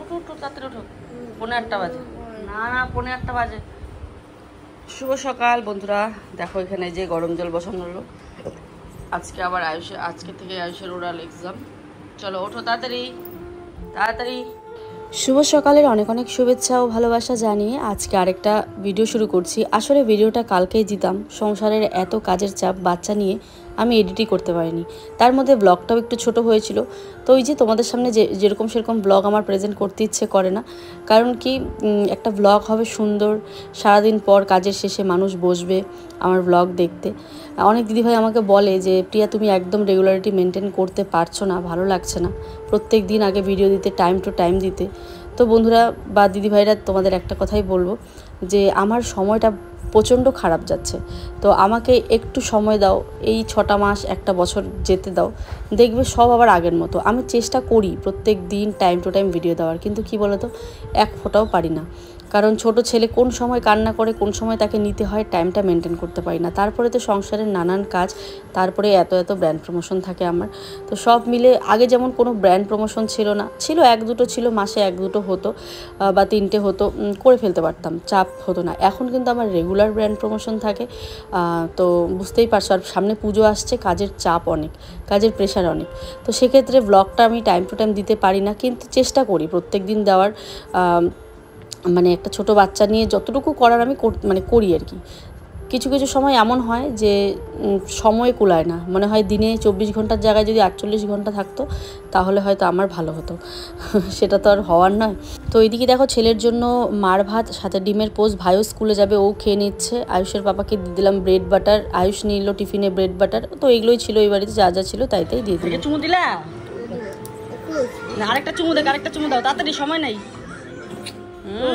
উঠো তাড়াতাড়ি উঠো, 8:45 বাজে। না না 8:45 বাজে। শুভ সকাল বন্ধুরা, দেখো এখানে যে গরম জল বসানো হলো। আজকে আবার আজকে থেকে আয়ুষের ওরাল এক্সাম। চলো ওঠো তাড়াতাড়ি তাড়াতাড়ি। শুভ সকালের অনেক অনেক শুভেচ্ছা ও ভালোবাসা জানিয়ে আজকে আরেকটা ভিডিও শুরু করছি। আসলে ভিডিওটা কালকেই দিতাম, সংসারের এত কাজের চাপ বাচ্চা নিয়ে আমি এডিটই করতে পারিনি। তার মধ্যে ব্লগটাও একটু ছোট হয়েছিল। তো ওই যে তোমাদের সামনে যেরকম সেরকম ব্লগ আমার প্রেজেন্ট করতে ইচ্ছে করে না। কারণ কি একটা ব্লগ হবে সুন্দর, সারাদিন পর কাজের শেষে মানুষ বসবে আমার ব্লগ দেখতে। অনেক দিদিভাই আমাকে বলে যে প্রিয়া তুমি একদম রেগুলারিটি মেনটেন করতে পারছো না, ভালো লাগছে না প্রত্যেক দিন আগে ভিডিও দিতে, টাইম টু টাইম দিতে। তো বন্ধুরা বা দিদিভাইরা তোমাদের একটা কথাই বলবো যে আমার সময়টা প্রচণ্ড খারাপ যাচ্ছে। তো আমাকে একটু সময় দাও, এই 6টা মাস 1টা বছর যেতে দাও, দেখবে সব আবার আগের মতো। আমি চেষ্টা করি প্রত্যেক দিন টাইম টু টাইম ভিডিও দেওয়ার, কিন্তু কি বলতো এক ফোঁটাও পারি না। কারণ ছোট ছেলে কোন সময় কান্না করে, কোন সময় তাকে নিতে হয়, টাইমটা মেনটেন করতে পারি না। তারপরে তো সংসারের নানান কাজ, তারপরে এত ব্র্যান্ড প্রমোশন থাকে আমার। তো সব মিলে আগে যেমন কোনো ব্র্যান্ড প্রমোশন ছিল না, ছিল 1-2 ছিল, মাসে 1-2 হতো বা 3টে হতো, করে ফেলতে পারতাম, চাপ হতো না। এখন কিন্তু আমার রেগুলার ব্র্যান্ড প্রমোশন থাকে। তো বুঝতেই পারছো, আর সামনে পুজো আসছে, কাজের চাপ অনেক, কাজের প্রেশার অনেক। তো সেক্ষেত্রে ব্লগটা আমি টাইম টু টাইম দিতে পারি না, কিন্তু চেষ্টা করি প্রত্যেক দিন দেওয়ার। মানে একটা ছোট বাচ্চা নিয়ে যতটুকু করার আমি করি আর কি। কিছু কিছু সময় এমন হয় যে সময় কুলায় না, মনে হয় দিনে 24 ঘন্টার জায়গায় যদি 48 ঘন্টা থাকতো তাহলে হয়তো আমার ভালো হতো। সেটা তো আর হওয়ার নয়। তো এইদিকে দেখো ছেলের জন্য মার ভাত সাথে ডিমের পোস্ট, ভাইও স্কুলে যাবে, ও খেয়ে নিচ্ছে। আয়ুষের পাপাকে দিয়ে দিলাম ব্রেড বাটার, আয়ুষ নিল টিফিনে ব্রেড বাটার। তো এগুলোই ছিল এই বাড়িতে, যা যা ছিল তাই দিয়ে দিলাম। চুমু দিলা না, আরেকটা চুমু দাও, আরেকটা চুমু দাও তাড়াতাড়ি, সময় নাই।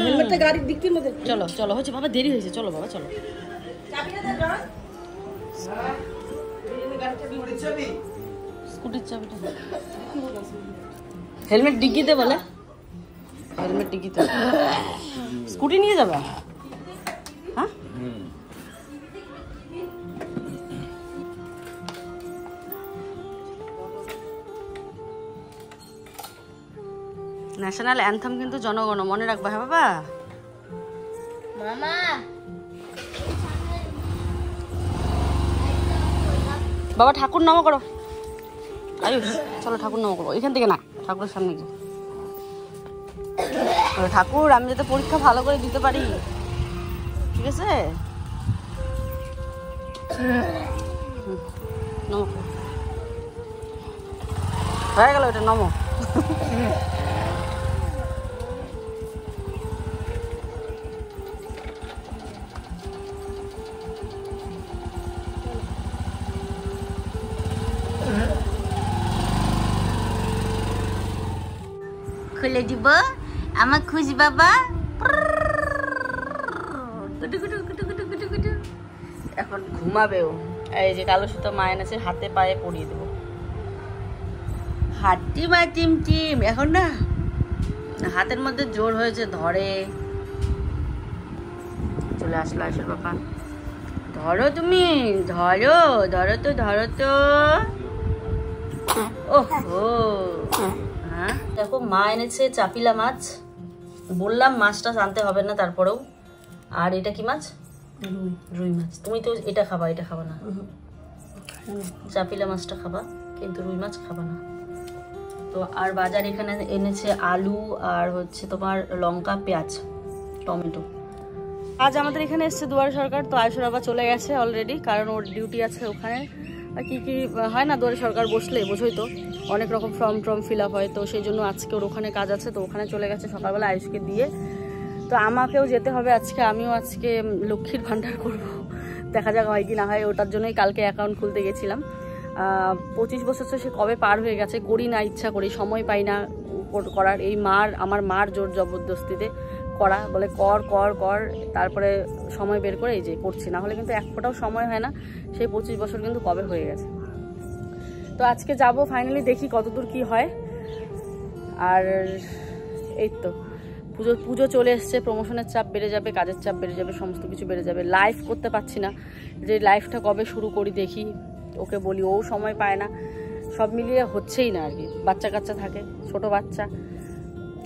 হেলমেটটা গাড়ির দিকটির মধ্যে। চলো চলো, হচ্ছে বাবা দেরি হয়েছে, চলো বাবা চলো। স্কুটির চাবিটা হেলমেট ডিগ্গিতে বলে, হেলমেট ডিগ্গিতে। স্কুটি নিয়ে যাবে? হ্যাঁ ন্যাশনাল অ্যান্থেম কিন্তু জনগণ মনে রাখবা, হ্যাঁ বাবা। মামা বাবা ঠাকুর নামও করো, আয়ুষ চলো ঠাকুর নামও করো। এখান থেকে না, ঠাকুরের সামনে গিয়ে। ঠাকুর আমি যাতে পরীক্ষা ভালো করে দিতে পারি, ঠিক আছে? নমো হয়ে গেল, ওটা নমো। খুলে দিব আমার খুশি বাবা। এখন ঘুমাবেও। এই যে কালো সুতো মা এনেছে, হাতে পায়ে পরিয়ে দেবো। হাড্ডি বা টিম এখন না হাতের মধ্যে জোর হয়েছে, ধরে চলে আসলো আয়ুষের বাবা। ধরো তুমি, ধরো ধরো তো, ধরো তো। ওহো হ্যাঁ, দেখো মা এনেছে চাপিলা মাছ। বললাম মাছটা আনতে হবে না, তারপরেও। আর এটা কি মাছ? রুই মাছ। তুমি তো এটা খাবা, এটা খাবা না। চাপিলা মাছটা খাবা, কিন্তু রুই মাছ খাবা না। তো আর বাজার এখানে এনেছে আলু আর হচ্ছে তোমার লঙ্কা, পেঁয়াজ, টমেটো। আজ আমাদের এখানে এসছে দুয়ারে সরকার। তো আয়ুষের বাবা চলে গেছে অলরেডি, কারণ ওর ডিউটি আছে ওখানে। কি কি হয় না দুয়ারে সরকার বসলে, বোঝোই তো, অনেক রকম ফর্ম ফিল আপ হয়। তো সেই জন্য আজকে ওর ওখানে কাজ আছে, তো ওখানে চলে গেছে সকালবেলা আয়ুষকে দিয়ে। তো আমাকেও যেতে হবে আজকে, আমিও আজকে লক্ষ্মীর ভাণ্ডার করব। দেখা যাক হয় কি না হয়, ওটার জন্যই কালকে অ্যাকাউন্ট খুলতে গেছিলাম। 25 বছর তো সে কবে পার হয়ে গেছে, করি না, ইচ্ছা করি, সময় পাই না করার। এই আমার মার জোর জবরদস্তিতে করা, বলে কর কর কর, তারপরে সময় বের করে এই যে করছি, না হলে কিন্তু এক ফোঁটাও সময় হয় না। সেই 25 বছর কিন্তু কবে হয়ে গেছে। তো আজকে যাব ফাইনালি, দেখি কতদূর কি হয়। আর এই তো পুজো চলে এসছে, প্রমোশনের চাপ বেড়ে যাবে, কাজের চাপ বেড়ে যাবে, সমস্ত কিছু বেড়ে যাবে। লাইভ করতে পারছি না, যে লাইভটা কবে শুরু করি দেখি, ওকে বলি, ও সময় পায় না, সব মিলিয়ে হচ্ছেই না আর কি। বাচ্চা কাচ্চা থাকে, ছোট বাচ্চা,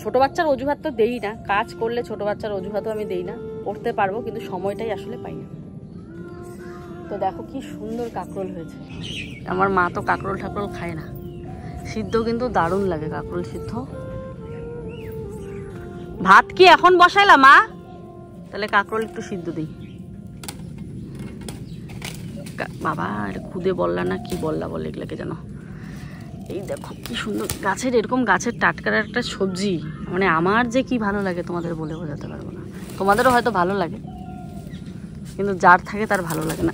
ছোট বাচ্চার অজুহাত তো দেই না, কাজ করলে ছোট বাচ্চার অজুহাতও আমি দেই না, করতে পারবো কিন্তু সময়টাই আসলে পাই না। তো দেখো কি সুন্দর কাঁকরোল হয়েছে। আমার মা তো কাঁকরোল ঠাকরোল খায় না, সিদ্ধ কিন্তু দারুণ লাগে কাঁকরোল সিদ্ধ। ভাত কি এখন বসাইলা মা? তাহলে কাঁকরোল একটু সিদ্ধ দিই। বাবা খুদে বললা না কি বললা বলে এগুলাকে জানো। এই দেখো কি সুন্দর গাছের, এরকম গাছের টাটকার একটা সবজি, মানে আমার যে কি ভালো লাগে তোমাদের বলে বোঝাতে পারবো না। তোমাদেরও হয়তো ভালো লাগে, কিন্তু যার থাকে তার ভালো লাগে না।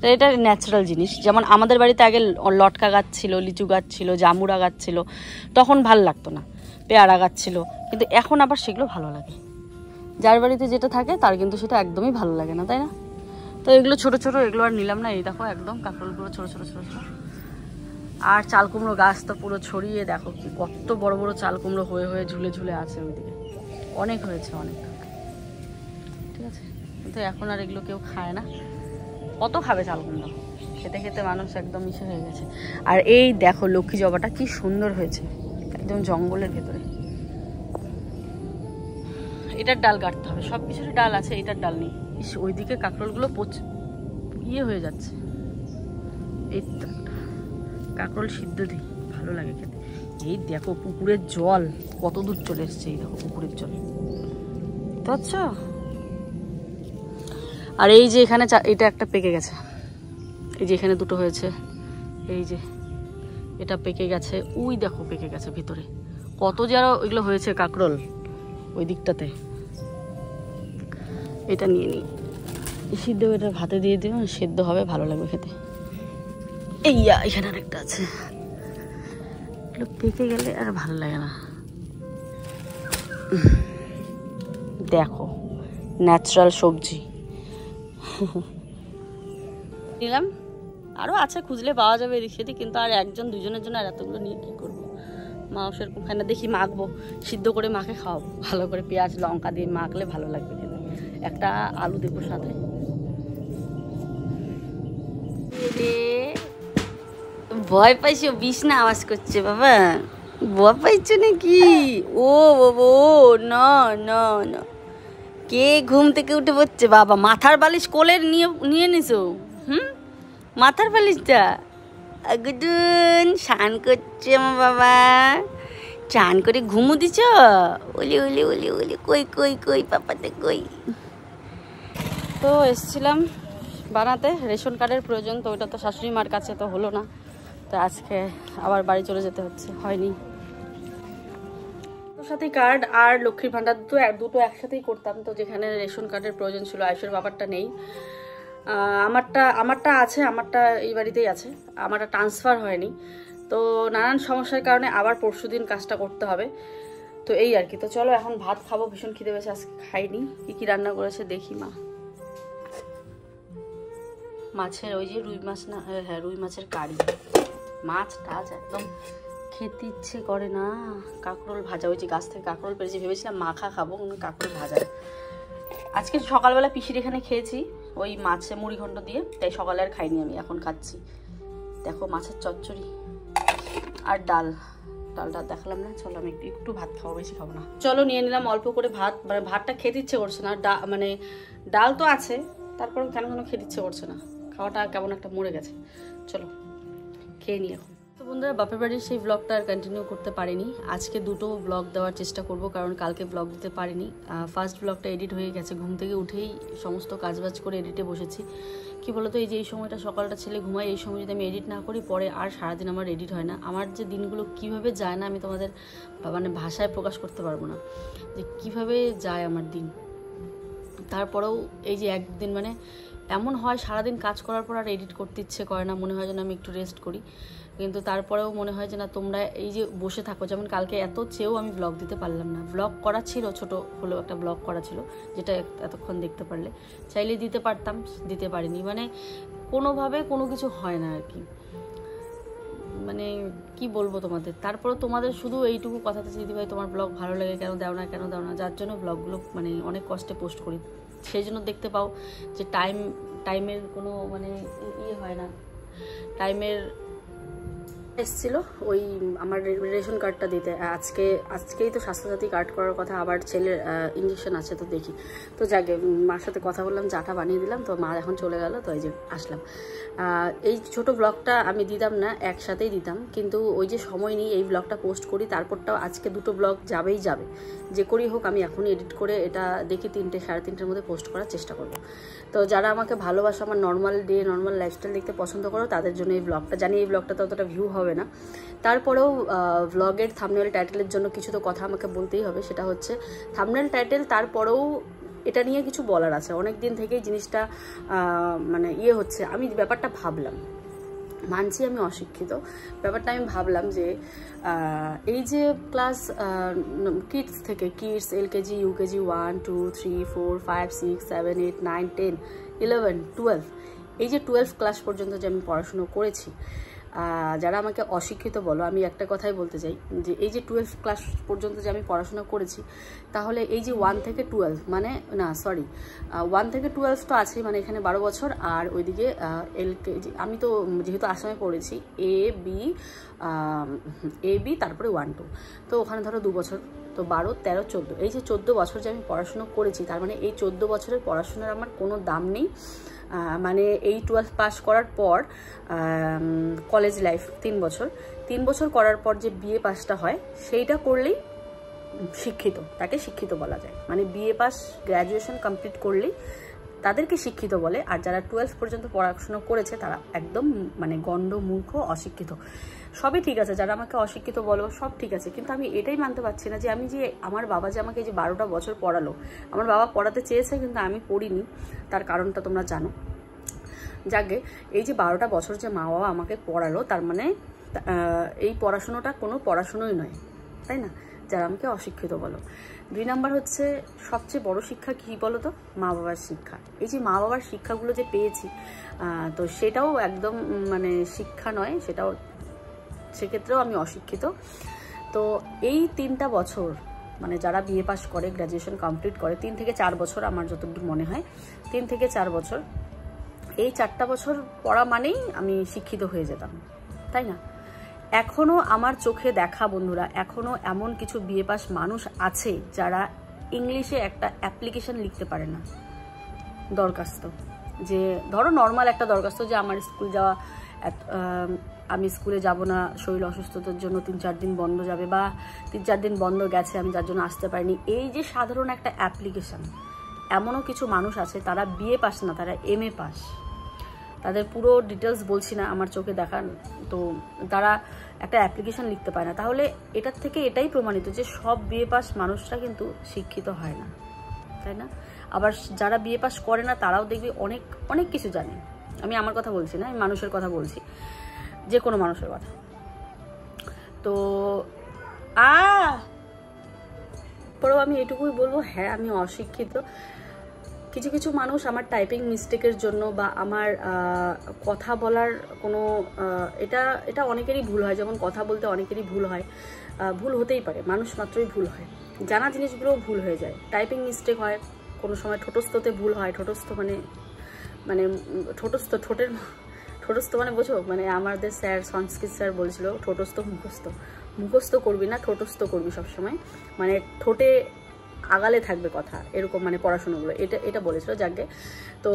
তো এটা ন্যাচারাল জিনিস। যেমন আমাদের বাড়িতে আগে লটকা গাছ ছিল, লিচু গাছ ছিল, জামুরা গাছ ছিল, তখন ভাল লাগতো না। পেয়ারা গাছ ছিল, কিন্তু এখন আবার সেগুলো ভালো লাগে। যার বাড়িতে যেটা থাকে তার কিন্তু সেটা একদমই ভালো লাগে না, তাই না? তো এগুলো ছোট ছোট, এগুলো আর নিলাম না। এই দেখো একদম কাঁকরোলগুলো ছোট ছোট ছোট ছোট। আর চাল কুমড়ো গাছ তো পুরো ছড়িয়ে, দেখো কি কত বড় বড় চাল কুমড়ো হয়ে হয়ে ঝুলে ঝুলে আছে ওইদিকে, অনেক হয়েছে অনেক। ঠিক আছে, কিন্তু এখন আর এগুলো কেউ খায় না। কত খাবে চাল কুমড়ো, খেতে খেতে মানুষ একদম মিশে হয়ে গেছে। আর এই দেখো লক্ষ্মী জবাটা কি সুন্দর হয়েছে, একদম জঙ্গলের ভেতরে। এটার ডাল কাটতে হবে, সব কিছুরই ডাল আছে, এটার ডাল নেই। ওইদিকে কাঁকরোলগুলো ইয়ে হয়ে যাচ্ছে। এই কাঁকরোল সিদ্ধ দিই, ভালো লাগে খেতে। এই দেখো পুকুরের জল কত দূর চলে এসছে, এই দেখো পুকুরের জল, আচ্ছা। আর এই যে এখানে এটা একটা পেকে গেছে, এই যে এখানে দুটো হয়েছে, এই যে এটা পেকে গেছে, ওই দেখো পেকে গেছে ভিতরে। কত যে আরো এগুলো হয়েছে কাঁকরোল ওই দিকটাতে। এটা নিয়ে নিই, সিদ্ধ এটা ভাতে দিয়ে দিও, সেদ্ধ হবে, ভালো লাগবে খেতে। এই এখানে আরেকটা আছে, এগুলো পেকে গেলে আর ভালো লাগে না। দেখো ন্যাচারাল সবজি নিলাম, আরও আছে, খুঁজলে পাওয়া যাবে এদিক সেদিক, কিন্তু আর একজন দুজনের জন্য আর এতগুলো নিয়ে কী করবো। মাও সেরকম খায় না, দেখি মাখবো, সিদ্ধ করে মাখে খাওয়াবো ভালো করে, পেঁয়াজ লঙ্কা দিয়ে মাখলে ভালো লাগবে খেতে। একটা আলু দেবো সাথে। ভয় পাইছো? বিছনা আওয়াজ করছে বাবা, ভয় পাইছো নাকি? ও বাবা না না না, কে ঘুম থেকে উঠে পড়ছে? বাবা মাথার বালিশ কোলে নিয়ে নিছো? মাথার বালিশটা গুদুন স্নান করছে আমার বাবা, চান করে ঘুমু দিছ? ওলি ওলি ওলি ওলি, কই কই কই পাপাতে কই? তো এসছিলাম বানাতে, রেশন কার্ডের প্রয়োজন, তো ওটা তো শাশুড়ি মার কাছে তো হলো না, তো আজকে আবার বাড়ি চলে যেতে হচ্ছে, হয়নি। ওর সাথে কার্ড আর লক্ষ্মীর ভাণ্ডার দুটো একসাথেই করতাম, তো যেখানে রেশন কার্ডের প্রয়োজন ছিল, আয়ুষের বাবারটা নেই, আমারটা আছে, আমারটা এই বাড়িতেই আছে, আমারটা ট্রান্সফার হয়নি। তো নানান সমস্যার কারণে আবার পরশুদিন কাজটা করতে হবে, তো এই আর কি। তো চলো এখন ভাত খাবো, ভীষণ খিদে পেয়েছে, আজকে খাইনি। কি রান্না করেছে দেখি মা। মাছের ওই যে রুই মাছ না, হ্যাঁ রুই মাছের কারি, মাছ টাছ একদম খেতে ইচ্ছে করে না। কাঁকরোল ভাজা, ওই যে গাছ থেকে কাঁকরোল পেরেছি, ভেবেছিলাম মাখা খাবো, কিন্তু কাঁকরোল ভাজা। আজকে সকালবেলা পিসির এখানে খেয়েছি ওই মাছে মুড়ি ঘন্ট দিয়ে, তাই সকালে আর খাইনি আমি, এখন খাচ্ছি। দেখো মাছের চচ্চড়ি আর ডালটা দেখালাম না। চলো আমি একটু ভাত খাবো, বেশি খাবো না। চলো নিয়ে নিলাম অল্প করে ভাত, মানে ভাতটা খেতে ইচ্ছে করছে না, মানে ডাল তো আছে, তারপরে কেন খেতে ইচ্ছে করছে না, খাওয়াটা কেমন একটা মরে গেছে। চলো খেয়ে নিই এখন। তো বন্ধুরা বাপের বাড়ির সেই ব্লগটা আর কন্টিনিউ করতে পারিনি, আজকে দুটো ব্লগ দেওয়ার চেষ্টা করব, কারণ কালকে ব্লগ দিতে পারিনি। ফার্স্ট ব্লগটা এডিট হয়ে গেছে, ঘুম থেকে উঠেই সমস্ত কাজবাজ করে এডিটে বসেছি। কি বলতো, এই যে এই সময়টা সকালটা ছেলে ঘুমায়, এই সময় যদি আমি এডিট না করি পরে আর সারাদিন আমার এডিট হয় না। আমার যে দিনগুলো কিভাবে যায় না, আমি তোমাদের মানে ভাষায় প্রকাশ করতে পারবো না যে কিভাবে যায় আমার দিন। তারপরেও এই যে একদিন মানে এমন হয় সারাদিন কাজ করার পর আর এডিট করতে ইচ্ছে করে না, মনে হয় যেন আমি একটু রেস্ট করি, কিন্তু তারপরেও মনে হয় যে না তোমরা এই যে বসে থাকো। যেমন কালকে এত চেয়েও আমি ব্লগ দিতে পারলাম না, ব্লগ করা ছিল, ছোট হলেও একটা ব্লগ করা ছিল, যেটা এতক্ষণ দেখতে পারলে, চাইলে দিতে পারতাম, দিতে পারিনি। মানে কোনোভাবে কোনো কিছু হয় না আর কি, মানে কি বলবো তোমাদের। তারপরে তোমাদের শুধু এইটুকু কথাতে দিদিভাই তোমার ব্লগ ভালো লাগে, কেন দাও না, যার জন্য ব্লগগুলো মানে অনেক কষ্টে পোস্ট করি, সেই জন্য দেখতে পাও যে টাইমের কোনো মানে ইয়ে হয় না, টাইমের এসেছিল ওই আমার রেশন কার্ডটা দিতে। আজকেই তো স্বাস্থ্যসাথী কার্ড করার কথা, আবার ছেলের ইঞ্জেকশন আছে, তো দেখি। তো যাকে মার সাথে কথা বললাম, চাটা বানিয়ে দিলাম, তো মা এখন চলে গেল, তো এই যে আসলাম। এই ছোট ব্লগটা আমি দিতাম না, একসাথেই দিতাম, কিন্তু ওই যে সময় নিয়ে এই ব্লগটা পোস্ট করি, তারপরটাও আজকে 2টো ব্লগ যাবেই যাবে, যে করেই হোক আমি এখনই এডিট করে এটা দেখি 3টে সাড়ে 3টের মধ্যে পোস্ট করার চেষ্টা করব। তো যারা আমাকে ভালোবাসো, আমার নর্মাল ডে নর্মাল লাইফস্টাইল দেখতে পছন্দ করো, তাদের জন্য এই ব্লগটা। জানি এই ব্লগটা ততটা ভিউ হবে না, তারপরেও ব্লগের থাম্বনেল টাইটেলের জন্য কিছু তো কথা আমাকে বলতেই হবে। সেটা হচ্ছে থাম্বনেল টাইটেল, তারপরেও এটা নিয়ে কিছু বলার আছে। অনেক দিন থেকেই জিনিসটা মানে হচ্ছে, আমি ব্যাপারটা ভাবলাম, মানছি আমি অশিক্ষিত, ব্যাপারটা আমি ভাবলাম যে এই যে ক্লাস কিডস থেকে, কিডস LKG UKG 1 2 3 4 5 6 7 8 9 10 11 12, এই যে 12 ক্লাস পর্যন্ত যে আমি পড়াশুনো করেছি, যারা আমাকে অশিক্ষিত বলো, আমি একটা কথাই বলতে চাই যে এই যে 12 ক্লাস পর্যন্ত যে আমি পড়াশোনা করেছি, তাহলে এই যে 1 থেকে 12 মানে না সরি 1 থেকে 12 তো আছেই, মানে এখানে 12 বছর, আর ওইদিকে LKG আমি তো যেহেতু আসামে পড়েছি এ বি তারপরে 1 2, তো ওখানে ধরো 2 বছর, তো 12 13 14, এই যে 14 বছর যে আমি পড়াশুনো করেছি, তার মানে এই 14 বছরের পড়াশোনার আমার কোনো দাম নেই। মানে এই 12 পাস করার পর কলেজ লাইফ 3 বছর করার পর যে বিএ পাসটা হয়, সেইটা করলেই শিক্ষিত, তাকে শিক্ষিত বলা যায়। মানে বিএ পাস গ্র্যাজুয়েশন কমপ্লিট করলেই তাদেরকে শিক্ষিত বলে। আর যারা 12 পর্যন্ত পড়াশোনা করেছে তারা একদম মানে গণ্ড মূর্খ অশিক্ষিত। সবই ঠিক আছে, যারা আমাকে অশিক্ষিত বলো সব ঠিক আছে, কিন্তু আমি এটাই মানতে পারছি না যে আমি যে আমার বাবা যে আমাকে যে 12টা বছর পড়ালো, আমার বাবা পড়াতে চেয়েছে কিন্তু আমি পড়িনি, তার কারণটা তোমরা জানো। যাকে এই যে 12টা বছর যে মা বাবা আমাকে পড়ালো, তার মানে এই পড়াশুনোটা কোনো পড়াশুনোই নয়, তাই না? যারা আমাকে অশিক্ষিত বলো। 2 নাম্বার হচ্ছে সবচেয়ে বড় শিক্ষা কী বলো তো? মা বাবার শিক্ষা। এই যে মা বাবার শিক্ষাগুলো যে পেয়েছি, তো সেটাও একদম মানে শিক্ষা নয়, সেটাও সেক্ষেত্রেও আমি অশিক্ষিত। তো এই 3টা বছর মানে যারা বিএ পাস করে, গ্র্যাজুয়েশন কমপ্লিট করে, 3 থেকে 4 বছর আমার যতদূর মনে হয়, 3 থেকে 4 বছর, এই 4টা বছর পড়া মানেই আমি শিক্ষিত হয়ে যেতাম, তাই না? এখনও আমার চোখে দেখা বন্ধুরা, এখনও এমন কিছু বিএ পাস মানুষ আছে যারা ইংলিশে একটা অ্যাপ্লিকেশন লিখতে পারে না, দরখাস্ত, যে ধরো নর্মাল একটা দরখাস্ত যে আমার স্কুল যাওয়া, আমি স্কুলে যাব না, শরীর অসুস্থতার জন্য 3-4 দিন বন্ধ যাবে, বা 3-4 দিন বন্ধ গেছে আমি যার জন্য আসতে পারিনি, এই যে সাধারণ একটা অ্যাপ্লিকেশন, এমনও কিছু মানুষ আছে তারা বিএ পাস না, তারা এমএ পাস, তাদের পুরো ডিটেলস বলছি না, আমার চোখে দেখান, তো তারা একটা অ্যাপ্লিকেশন লিখতে পারে না। তাহলে এটার থেকে এটাই প্রমাণিত যে সব বিএ পাস মানুষরা কিন্তু শিক্ষিত হয় না, তাই না? আবার যারা বিএ পাস করে না তারাও দেখবি অনেক অনেক কিছু জানে। আমি আমার কথা বলছি না, আমি মানুষের কথা বলছি, যে কোনো মানুষের কথা। তো পরেও আমি এটুকুই বলবো, হ্যাঁ আমি অশিক্ষিত। কিছু কিছু মানুষ আমার টাইপিং মিস্টেকের জন্য বা আমার কথা বলার কোনো এটা অনেকেরই ভুল হয়, যেমন কথা বলতে অনেকেরই ভুল হয়, ভুল হতেই পারে, মানুষ মাত্রই ভুল হয়, জানা জিনিসগুলোও ভুল হয়ে যায়, টাইপিং মিস্টেক হয়, কোনো সময় ঠোঁটস্থতে ভুল হয়, ঠোঁটস্থ মানে ঠোঁটস্থ মানে বোঝো, মানে আমাদের স্যার সংস্কৃত স্যার বলছিল ঠোঁটস্থ মুখস্থ করবি না, ঠোঁটস্থ করবি সবসময়, মানে ঠোঁটে আগালে থাকবে কথা, এরকম মানে পড়াশোনাগুলো এটা বলেছিল। যাকে তো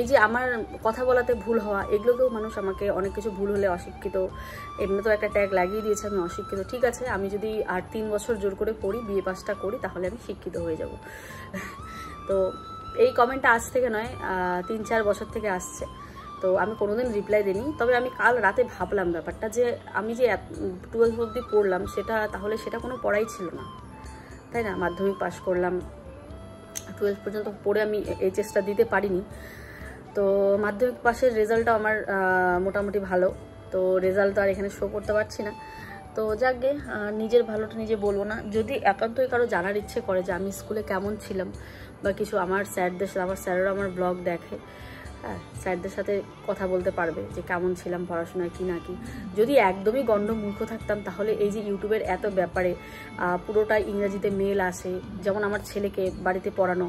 এই যে আমার কথা বলাতে ভুল হওয়া, এগুলোকেও মানুষ আমাকে অনেক কিছু ভুল হলে অশিক্ষিত, এমনি তো একটা ট্যাগ লাগিয়ে দিয়েছে আমি অশিক্ষিত। ঠিক আছে, আমি যদি আর 3 বছর জোর করে পড়ি, বিএ পাসটা করি, তাহলে আমি শিক্ষিত হয়ে যাব। তো এই কমেন্টটা আজ থেকে নয়, 3-4 বছর থেকে আসছে, তো আমি কোনোদিন রিপ্লাই দিইনি। তবে আমি কাল রাতে ভাবলাম ব্যাপারটা, যে আমি যে 12 অবধি পড়লাম, তাহলে সেটা কোনো পড়াই ছিল না, তাই না? মাধ্যমিক পাস করলাম, 12 পর্যন্ত পড়ে আমি এইচএসটা দিতে পারিনি, তো মাধ্যমিক পাসের রেজাল্টটাও আমার মোটামুটি ভালো, তো রেজাল্ট তো আর এখানে শো করতে পারছি না। তো যাকগে, নিজের ভালোটা নিজে বলবো না। যদি একান্তই কারো জানার ইচ্ছে করে যে আমি স্কুলে কেমন ছিলাম বা কিছু, আমার স্যাররা আমার ব্লগ দেখে, হ্যাঁ, স্যারদের সাথে কথা বলতে পারবে যে কেমন ছিলাম পড়াশোনায়, কি না কি। যদি একদমই গণ্ড মূর্খ থাকতাম, তাহলে এই যে ইউটিউবের এত ব্যাপারে পুরোটাই ইংরেজিতে মেল আসে, যেমন আমার ছেলেকে বাড়িতে পড়ানো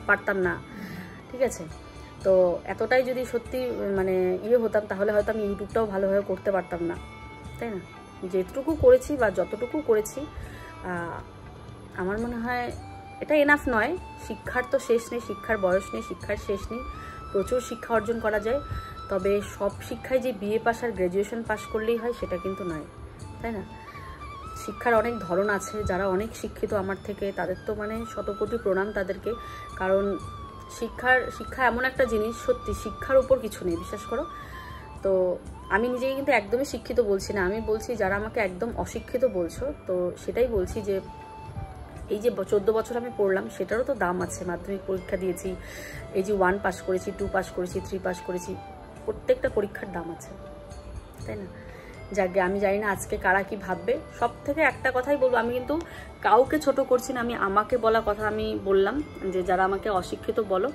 পারতাম না, ঠিক আছে? তো এতটাই যদি সত্যি মানে হতাম, তাহলে হয়তো আমি ইউটিউবটাও ভালোভাবে করতে পারতাম না, তাই না? যেটুকু করেছি বা যতটুকু করেছি আমার মনে হয় এটা এনাফ নয়। শিক্ষার তো শেষ নেই, শিক্ষার বয়স নেই, শিক্ষার শেষ নেই, প্রচুর শিক্ষা অর্জন করা যায়। তবে সব শিক্ষায় যে বিএ পাস আর গ্র্যাজুয়েশন পাস করলেই হয় সেটা কিন্তু নয়, তাই না? শিক্ষার অনেক ধরন আছে। যারা অনেক শিক্ষিত আমার থেকে, তাদের তো মানে শতকোটি প্রণাম তাদেরকে। কারণ শিক্ষা এমন একটা জিনিস, সত্যি শিক্ষার উপর কিছু নেই, বিশ্বাস করো। তো আমি নিজেকে কিন্তু একদমই শিক্ষিত বলছি না, আমি বলছি যারা আমাকে একদম অশিক্ষিত বলছো, তো সেটাই বলছি যে এই যে 14 বছর আমি পড়লাম সেটারও তো দাম আছে। মাধ্যমিক পরীক্ষা দিয়েছি, এই যে 1 পাস করেছি, 2 পাস করেছি, 3 পাস করেছি, প্রত্যেকটা পরীক্ষার দাম আছে, তাই না? যাকে আমি জানি না আজকে কারা কি ভাববে। সব থেকে একটা কথাই বলবো, আমি কিন্তু কাউকে ছোট করছি না, আমি আমাকে বলা কথা আমি বললাম যে যারা আমাকে অশিক্ষিত বলো,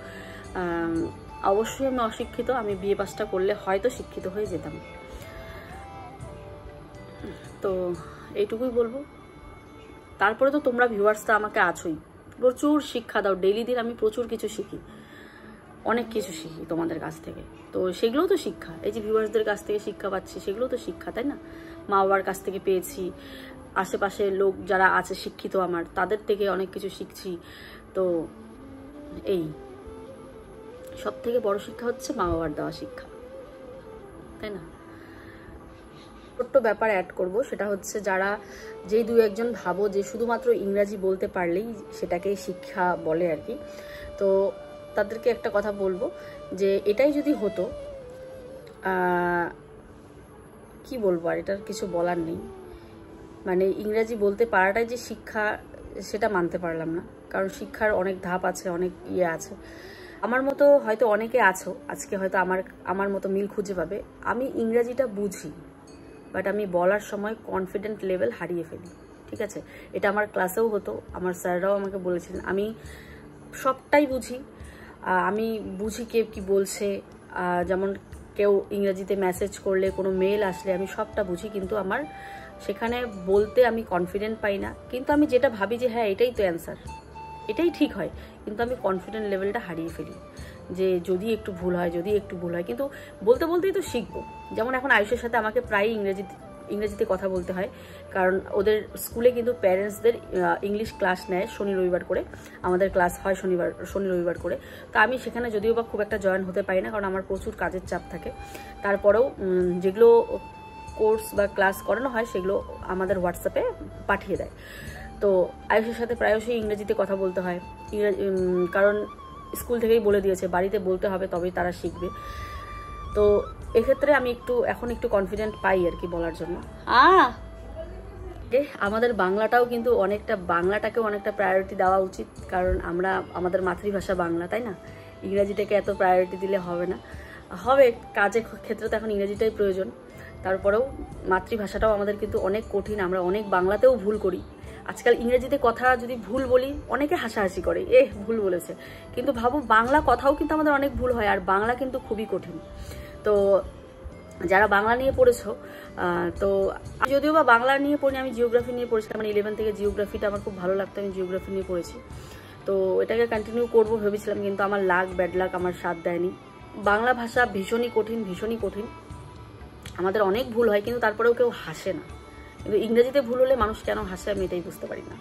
অবশ্যই আমি অশিক্ষিত। আমি বিএ পাসটা করলে হয়তো শিক্ষিত হয়ে যেতাম। তো এইটুকুই বলবো। তারপরে তো তোমরা ভিউয়ার্সটা আমাকে আছোই, প্রচুর শিক্ষা দাও, ডেইলি দিন আমি প্রচুর কিছু শিখি, অনেক কিছু শিখি তোমাদের কাছ থেকে। তো সেগুলোও তো শিক্ষা। এই যে ভিউয়ার্সদের কাছ থেকে শিক্ষা পাচ্ছি, সেগুলো তো শিক্ষা, তাই না? মা বাবার কাছ থেকে পেয়েছি, আশেপাশে লোক যারা আছে শিক্ষিত আমার, তাদের থেকে অনেক কিছু শিখছি। তো এই সব থেকে বড় শিক্ষা হচ্ছে মা বাবার দেওয়া শিক্ষা, তাই না? ছোট্ট ব্যাপার অ্যাড করব, সেটা হচ্ছে যারা যেই 2-1 ভাবো যে শুধুমাত্র ইংরাজি বলতে পারলেই সেটাকেই শিক্ষা বলে আর কি, তো তাদেরকে একটা কথা বলবো যে এটাই যদি হতো, কি বলবো আর, এটার কিছু বলার নেই। মানে ইংরাজি বলতে পারাটাই যে শিক্ষা, সেটা মানতে পারলাম না। কারণ শিক্ষার অনেক ধাপ আছে, অনেক ইয়ে আছে। আমার মতো হয়তো অনেকে আছো আজকে, হয়তো আমার মতো মিল খুঁজে পাবে। আমি ইংরাজিটা বুঝি, বাট আমি বলার সময় কনফিডেন্ট লেভেল হারিয়ে ফেলি, ঠিক আছে? এটা আমার ক্লাসেও হতো, আমার স্যাররাও আমাকে বলেছিলেন। আমি সবটাই বুঝি, আমি বুঝি কে কি বলছে। যেমন কেউ ইংরেজিতে মেসেজ করলে, কোনো মেল আসলে আমি সবটা বুঝি, কিন্তু আমার সেখানে বলতে আমি কনফিডেন্ট পাই না। কিন্তু আমি যেটা ভাবি যে হ্যাঁ এটাই তো অ্যান্সার, এটাই ঠিক হয়, কিন্তু আমি কনফিডেন্ট লেভেলটা হারিয়ে ফেলি যে যদি একটু ভুল হয়, যদি একটু ভুল হয়। কিন্তু বলতে বলতেই তো শিখবো। যেমন এখন আয়ুষের সাথে আমাকে প্রায়ই ইংরেজিতে কথা বলতে হয়, কারণ ওদের স্কুলে কিন্তু প্যারেন্টসদের ইংলিশ ক্লাস নেয় শনি রবিবার করে। আমাদের ক্লাস হয় শনি রবিবার করে। তো আমি সেখানে যদিও বা খুব একটা জয়েন হতে পারি না, কারণ আমার প্রচুর কাজের চাপ থাকে। তারপরেও যেগুলো কোর্স বা ক্লাস করানো হয় সেগুলো আমাদের হোয়াটসঅ্যাপে পাঠিয়ে দেয়। তো আয়ুষের সাথে প্রায়শই ইংরেজিতে কথা বলতে হয়, কারণ স্কুল থেকেই বলে দিয়েছে বাড়িতে বলতে হবে, তবেই তারা শিখবে। তো এক্ষেত্রে আমি এখন একটু কনফিডেন্ট পাই আর কি বলার জন্য। আমাদের বাংলাটাও কিন্তু বাংলাটাকেও অনেকটা প্রায়োরিটি দেওয়া উচিত, কারণ আমাদের মাতৃভাষা বাংলা, তাই না? ইংরেজিটাকে এত প্রায়োরিটি দিলে হবে না। হবে, কাজের ক্ষেত্রে তো এখন ইংরেজিটাই প্রয়োজন। তারপরেও মাতৃভাষাটাও আমাদের কিন্তু অনেক কঠিন, আমরা অনেক বাংলাতেও ভুল করি। আজকাল ইংরেজিতে কথা যদি ভুল বলি অনেকে হাসাহাসি করে, ভুল বলেছে। কিন্তু ভাবো বাংলা কথাও কিন্তু আমাদের অনেক ভুল হয়, আর বাংলা কিন্তু খুবই কঠিন। তো যারা বাংলা নিয়ে পড়েছো, তো যদিও বা বাংলা নিয়ে পড়ি, আমি জিওগ্রাফি নিয়ে পড়েছিলাম, মানে 11 থেকে জিওগ্রাফিটা আমার খুব ভালো লাগতো, আমি জিওগ্রাফি নিয়ে পড়েছি। তো এটাকে কন্টিনিউ করবো ভেবেছিলাম, কিন্তু আমার ব্যাড লাক আমার সাথ দেয়নি। বাংলা ভাষা ভীষণই কঠিন, ভীষণই কঠিন। আমাদের অনেক ভুল হয়, কিন্তু তারপরেও কেউ হাসে না। কিন্তু ইংরেজিতে ভুল হলে মানুষ কেন হাসে আমি এটাই বুঝতে পারি না।